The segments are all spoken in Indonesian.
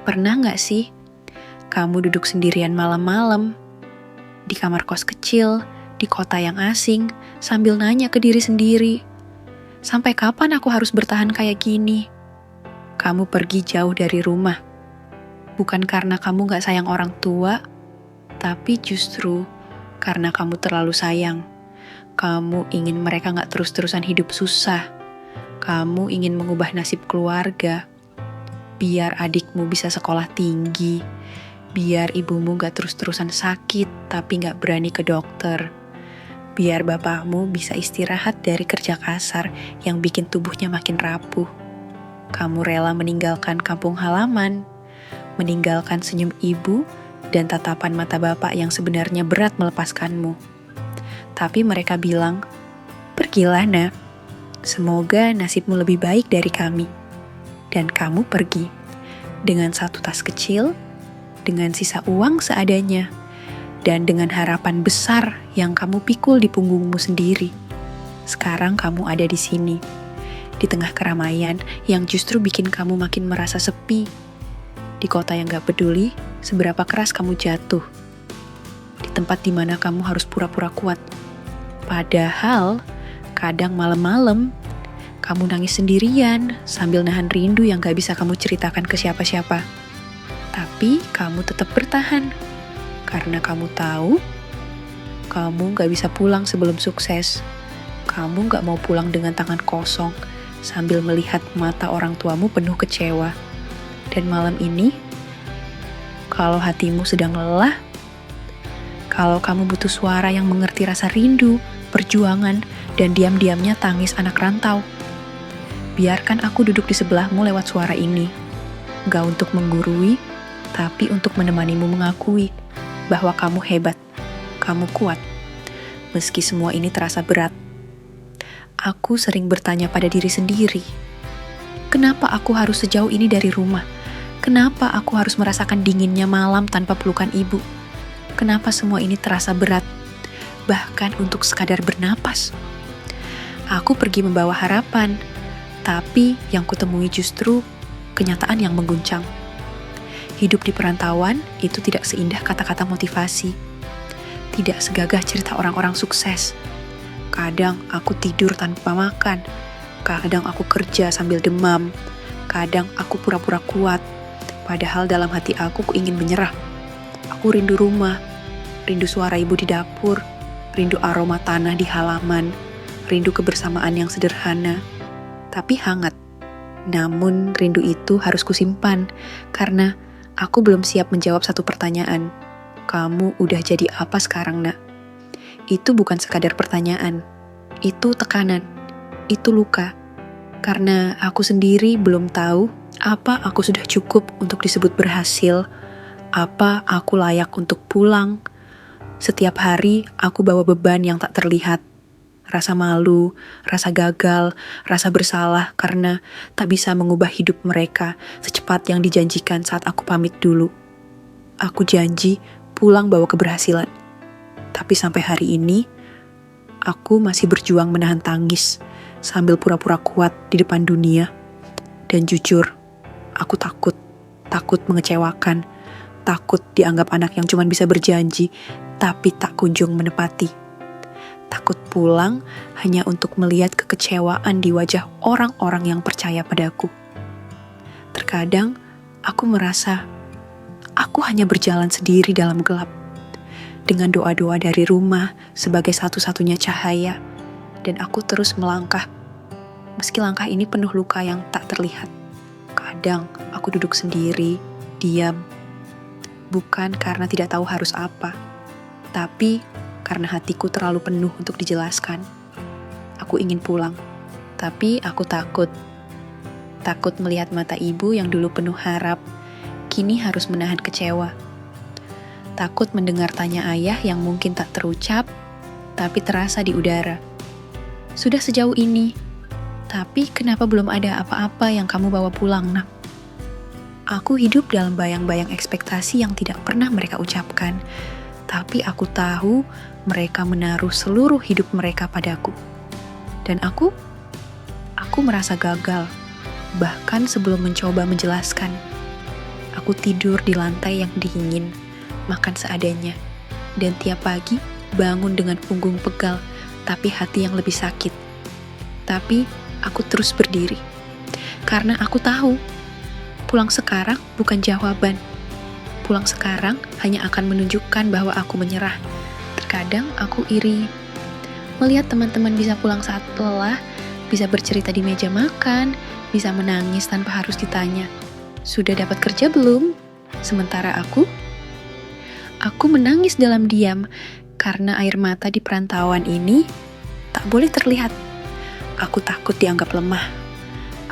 Pernah nggak sih kamu duduk sendirian malam-malam di kamar kos kecil, di kota yang asing, sambil nanya ke diri sendiri, sampai kapan aku harus bertahan kayak gini? Kamu pergi jauh dari rumah, bukan karena kamu gak sayang orang tua, tapi justru karena kamu terlalu sayang. Kamu ingin mereka gak terus-terusan hidup susah. Kamu ingin mengubah nasib keluarga, biar adikmu bisa sekolah tinggi, biar ibumu gak terus-terusan sakit tapi gak berani ke dokter, biar bapakmu bisa istirahat dari kerja kasar yang bikin tubuhnya makin rapuh. Kamu rela meninggalkan kampung halaman, meninggalkan senyum ibu dan tatapan mata bapak yang sebenarnya berat melepaskanmu. Tapi mereka bilang, "Pergilah nak, semoga nasibmu lebih baik dari kami." Dan kamu pergi dengan satu tas kecil, dengan sisa uang seadanya, dan dengan harapan besar yang kamu pikul di punggungmu sendiri. Sekarang kamu ada di sini, di tengah keramaian yang justru bikin kamu makin merasa sepi. Di kota yang gak peduli seberapa keras kamu jatuh. Di tempat dimana kamu harus pura-pura kuat. Padahal kadang malam-malam kamu nangis sendirian sambil nahan rindu yang gak bisa kamu ceritakan ke siapa-siapa. Tapi kamu tetap bertahan. Karena kamu tahu, kamu gak bisa pulang sebelum sukses. Kamu gak mau pulang dengan tangan kosong sambil melihat mata orang tuamu penuh kecewa. Dan malam ini, kalau hatimu sedang lelah, kalau kamu butuh suara yang mengerti rasa rindu, perjuangan, dan diam-diamnya tangis anak rantau, biarkan aku duduk di sebelahmu lewat suara ini. Gak untuk menggurui, tapi untuk menemanimu mengakui bahwa kamu hebat, kamu kuat. Meski semua ini terasa berat, aku sering bertanya pada diri sendiri, kenapa aku harus sejauh ini dari rumah? Kenapa aku harus merasakan dinginnya malam tanpa pelukan ibu? Kenapa semua ini terasa berat, bahkan untuk sekadar bernapas? Aku pergi membawa harapan, tapi yang kutemui justru kenyataan yang mengguncang. Hidup di perantauan itu tidak seindah kata-kata motivasi. Tidak segagah cerita orang-orang sukses. Kadang aku tidur tanpa makan. Kadang aku kerja sambil demam. Kadang aku pura-pura kuat. Padahal dalam hati aku ingin menyerah. Aku rindu rumah. Rindu suara ibu di dapur. Rindu aroma tanah di halaman. Rindu kebersamaan yang sederhana, tapi hangat. Namun rindu itu harus kusimpan, karena aku belum siap menjawab satu pertanyaan. Kamu udah jadi apa sekarang, nak? Itu bukan sekadar pertanyaan. Itu tekanan. Itu luka. Karena aku sendiri belum tahu apa aku sudah cukup untuk disebut berhasil, apa aku layak untuk pulang. Setiap hari aku bawa beban yang tak terlihat. Rasa malu, rasa gagal, rasa bersalah karena tak bisa mengubah hidup mereka secepat yang dijanjikan saat aku pamit dulu. Aku janji pulang bawa keberhasilan. Tapi sampai hari ini, aku masih berjuang menahan tangis sambil pura-pura kuat di depan dunia. Dan jujur, aku takut mengecewakan, takut dianggap anak yang cuma bisa berjanji tapi tak kunjung menepati. Takut pulang hanya untuk melihat kekecewaan di wajah orang-orang yang percaya padaku. Terkadang aku merasa aku hanya berjalan sendiri dalam gelap, dengan doa-doa dari rumah sebagai satu-satunya cahaya, dan aku terus melangkah, meski langkah ini penuh luka yang tak terlihat. Kadang aku duduk sendiri, diam, bukan karena tidak tahu harus apa, tapi karena hatiku terlalu penuh untuk dijelaskan. Aku ingin pulang, tapi aku takut. Takut melihat mata ibu yang dulu penuh harap, kini harus menahan kecewa. Takut mendengar tanya ayah yang mungkin tak terucap, tapi terasa di udara. Sudah sejauh ini, tapi kenapa belum ada apa-apa yang kamu bawa pulang, nak? Aku hidup dalam bayang-bayang ekspektasi yang tidak pernah mereka ucapkan, tapi aku tahu mereka menaruh seluruh hidup mereka padaku. Dan aku merasa gagal, bahkan sebelum mencoba menjelaskan. Aku tidur di lantai yang dingin, makan seadanya, dan tiap pagi bangun dengan punggung pegal, tapi hati yang lebih sakit. Tapi aku terus berdiri, karena aku tahu pulang sekarang bukan jawaban. Pulang sekarang hanya akan menunjukkan bahwa aku menyerah. Terkadang aku iri melihat teman-teman bisa pulang saat lelah, bisa bercerita di meja makan, bisa menangis tanpa harus ditanya, "Sudah dapat kerja belum?" Sementara aku menangis dalam diam karena air mata di perantauan ini tak boleh terlihat. Aku takut dianggap lemah.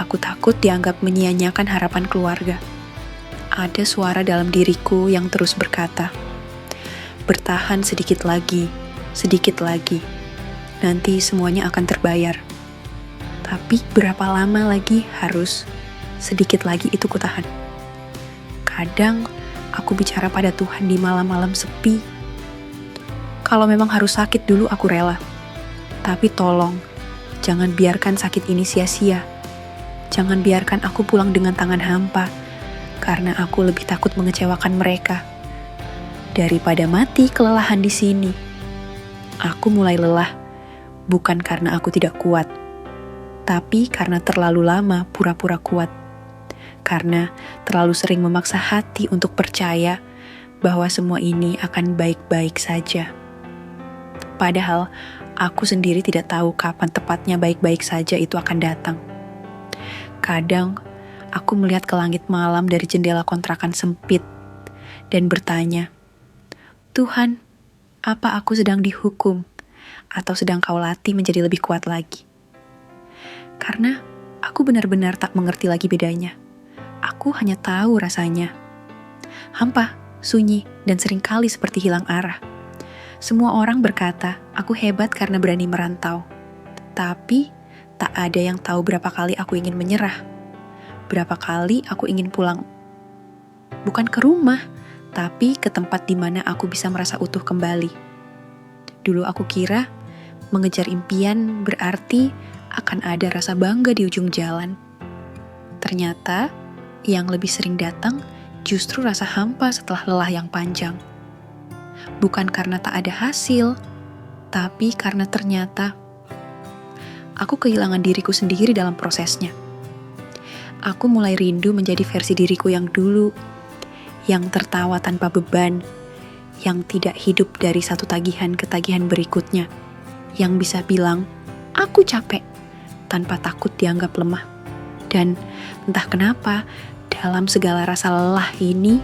Aku takut dianggap menyia-nyiakan harapan keluarga. Ada suara dalam diriku yang terus berkata, "Bertahan sedikit lagi, sedikit lagi. Nanti semuanya akan terbayar." Tapi berapa lama lagi harus sedikit lagi itu kutahan? Kadang aku bicara pada Tuhan di malam-malam sepi. Kalau memang harus sakit dulu aku rela. Tapi tolong, jangan biarkan sakit ini sia-sia. Jangan biarkan aku pulang dengan tangan hampa, karena aku lebih takut mengecewakan mereka. Daripada mati kelelahan di sini. Aku mulai lelah, bukan karena aku tidak kuat, tapi karena terlalu lama pura-pura kuat. Karena terlalu sering memaksa hati untuk percaya bahwa semua ini akan baik-baik saja. Padahal, aku sendiri tidak tahu kapan tepatnya baik-baik saja itu akan datang. Kadang, aku melihat ke langit malam dari jendela kontrakan sempit dan bertanya, "Tuhan, apa aku sedang dihukum atau sedang Kau latih menjadi lebih kuat lagi?" Karena aku benar-benar tak mengerti lagi bedanya. Aku hanya tahu rasanya hampa, sunyi, dan seringkali seperti hilang arah. Semua orang berkata, aku hebat karena berani merantau. Tapi, tak ada yang tahu berapa kali aku ingin menyerah. Berapa kali aku ingin pulang. Bukan ke rumah, tapi ke tempat di mana aku bisa merasa utuh kembali. Dulu aku kira, mengejar impian berarti akan ada rasa bangga di ujung jalan. Ternyata, yang lebih sering datang justru rasa hampa setelah lelah yang panjang. Bukan karena tak ada hasil, tapi karena ternyata aku kehilangan diriku sendiri dalam prosesnya. Aku mulai rindu menjadi versi diriku yang dulu, yang tertawa tanpa beban, yang tidak hidup dari satu tagihan ke tagihan berikutnya, yang bisa bilang, "Aku capek," tanpa takut dianggap lemah. Dan entah kenapa, dalam segala rasa lelah ini,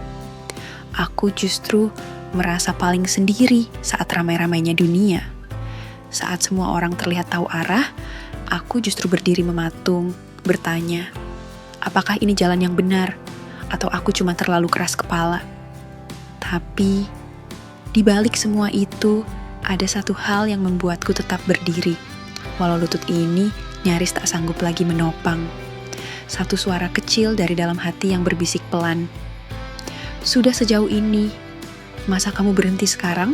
aku justru merasa paling sendiri saat ramai-ramainya dunia. Saat semua orang terlihat tahu arah, aku justru berdiri mematung, bertanya, apakah ini jalan yang benar, atau aku cuma terlalu keras kepala? Tapi, di balik semua itu, ada satu hal yang membuatku tetap berdiri, walau lutut ini nyaris tak sanggup lagi menopang. Satu suara kecil dari dalam hati yang berbisik pelan. "Sudah sejauh ini, masa kamu berhenti sekarang?"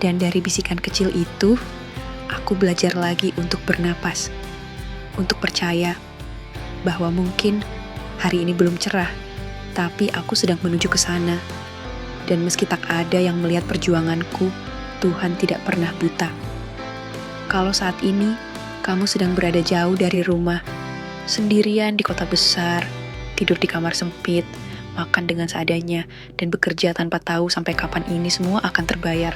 Dan dari bisikan kecil itu, aku belajar lagi untuk bernapas. Untuk percaya bahwa mungkin hari ini belum cerah, tapi aku sedang menuju ke sana. Dan meski tak ada yang melihat perjuanganku, Tuhan tidak pernah buta. Kalau saat ini, kamu sedang berada jauh dari rumah, sendirian di kota besar, tidur di kamar sempit, makan dengan seadanya, dan bekerja tanpa tahu sampai kapan ini semua akan terbayar.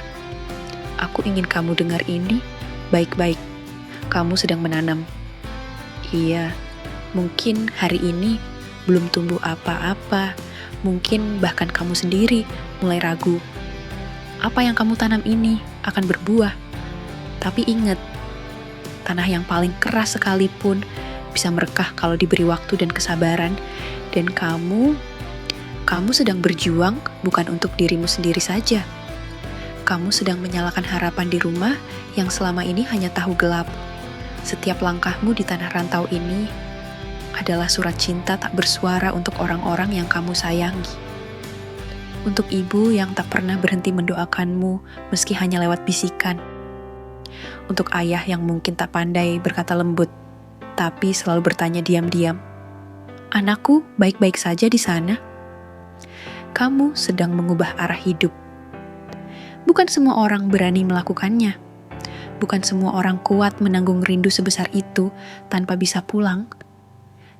Aku ingin kamu dengar ini baik-baik. Kamu sedang menanam. Iya, mungkin hari ini belum tumbuh apa-apa. Mungkin bahkan kamu sendiri mulai ragu. Apa yang kamu tanam ini akan berbuah. Tapi ingat, tanah yang paling keras sekalipun bisa merekah kalau diberi waktu dan kesabaran. Dan kamu sedang berjuang bukan untuk dirimu sendiri saja. Kamu sedang menyalakan harapan di rumah yang selama ini hanya tahu gelap. Setiap langkahmu di tanah rantau ini adalah surat cinta tak bersuara untuk orang-orang yang kamu sayangi. Untuk ibu yang tak pernah berhenti mendoakanmu meski hanya lewat bisikan. Untuk ayah yang mungkin tak pandai berkata lembut, tapi selalu bertanya diam-diam, "Anakku baik-baik saja di sana?" kamu sedang mengubah arah hidup. Bukan semua orang berani melakukannya. Bukan semua orang kuat menanggung rindu sebesar itu tanpa bisa pulang.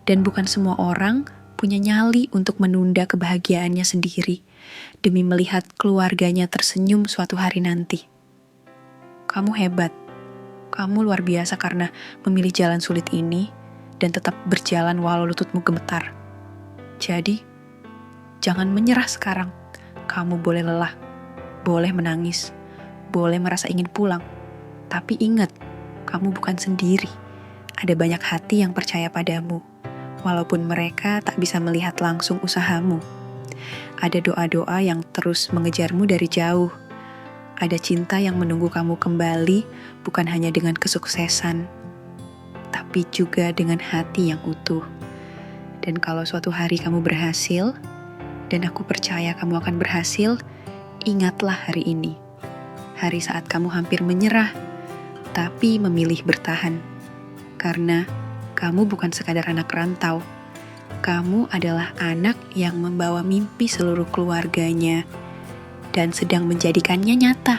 Dan bukan semua orang punya nyali untuk menunda kebahagiaannya sendiri demi melihat keluarganya tersenyum suatu hari nanti. Kamu hebat. Kamu luar biasa karena memilih jalan sulit ini dan tetap berjalan walau lututmu gemetar. Jadi, jangan menyerah sekarang. Kamu boleh lelah, boleh menangis, boleh merasa ingin pulang. Tapi ingat, kamu bukan sendiri. Ada banyak hati yang percaya padamu, walaupun mereka tak bisa melihat langsung usahamu. Ada doa-doa yang terus mengejarmu dari jauh. Ada cinta yang menunggu kamu kembali, bukan hanya dengan kesuksesan, tapi juga dengan hati yang utuh. Dan kalau suatu hari kamu berhasil, dan aku percaya kamu akan berhasil, ingatlah hari ini. Hari saat kamu hampir menyerah, tapi memilih bertahan. Karena kamu bukan sekadar anak rantau. Kamu adalah anak yang membawa mimpi seluruh keluarganya dan sedang menjadikannya nyata.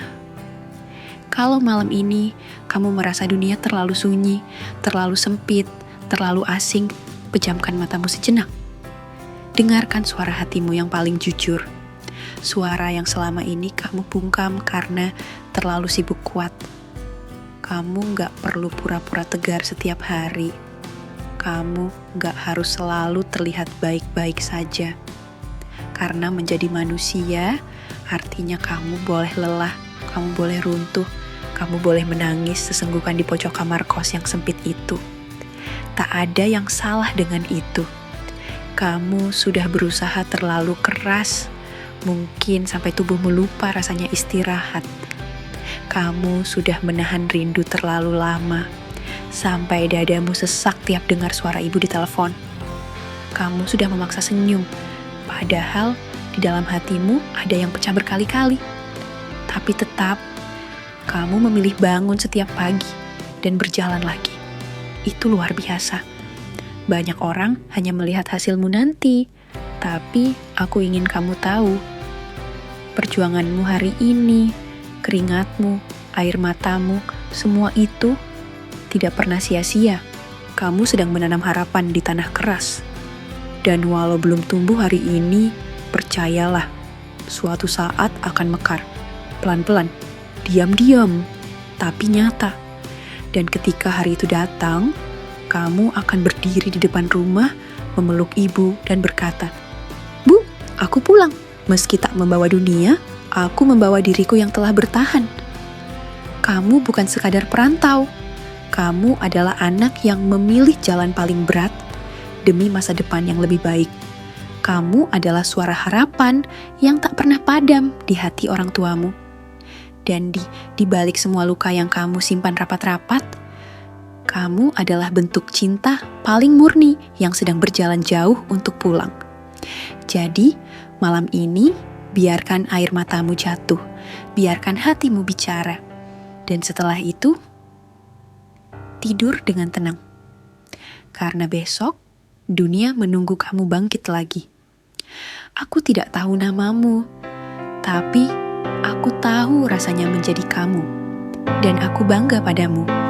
Kalau malam ini kamu merasa dunia terlalu sunyi, terlalu sempit, terlalu asing, pejamkan matamu sejenak. Dengarkan suara hatimu yang paling jujur. Suara yang selama ini kamu bungkam karena terlalu sibuk kuat. Kamu gak perlu pura-pura tegar setiap hari. Kamu gak harus selalu terlihat baik-baik saja. Karena menjadi manusia, artinya kamu boleh lelah, kamu boleh runtuh, kamu boleh menangis sesenggukan di pojok kamar kos yang sempit itu. Tak ada yang salah dengan itu. Kamu sudah berusaha terlalu keras, mungkin sampai tubuhmu lupa rasanya istirahat. Kamu sudah menahan rindu terlalu lama, sampai dadamu sesak tiap dengar suara ibu di telepon. Kamu sudah memaksa senyum, padahal di dalam hatimu ada yang pecah berkali-kali. Tapi tetap, kamu memilih bangun setiap pagi dan berjalan lagi. Itu luar biasa. Banyak orang hanya melihat hasilmu nanti, tapi aku ingin kamu tahu. Perjuanganmu hari ini, keringatmu, air matamu, semua itu tidak pernah sia-sia. Kamu sedang menanam harapan di tanah keras. Dan walau belum tumbuh hari ini, percayalah, suatu saat akan mekar. Pelan-pelan, diam-diam, tapi nyata. Dan ketika hari itu datang, kamu akan berdiri di depan rumah, memeluk ibu dan berkata, "Bu, aku pulang. Meski tak membawa dunia, aku membawa diriku yang telah bertahan." Kamu bukan sekadar perantau. Kamu adalah anak yang memilih jalan paling berat demi masa depan yang lebih baik. Kamu adalah suara harapan yang tak pernah padam di hati orang tuamu. Dan di balik semua luka yang kamu simpan rapat-rapat, kamu adalah bentuk cinta paling murni yang sedang berjalan jauh untuk pulang. Jadi, malam ini biarkan air matamu jatuh, biarkan hatimu bicara. Dan setelah itu, tidur dengan tenang. Karena besok, dunia menunggu kamu bangkit lagi. Aku tidak tahu namamu, tapi aku tahu rasanya menjadi kamu. Dan aku bangga padamu.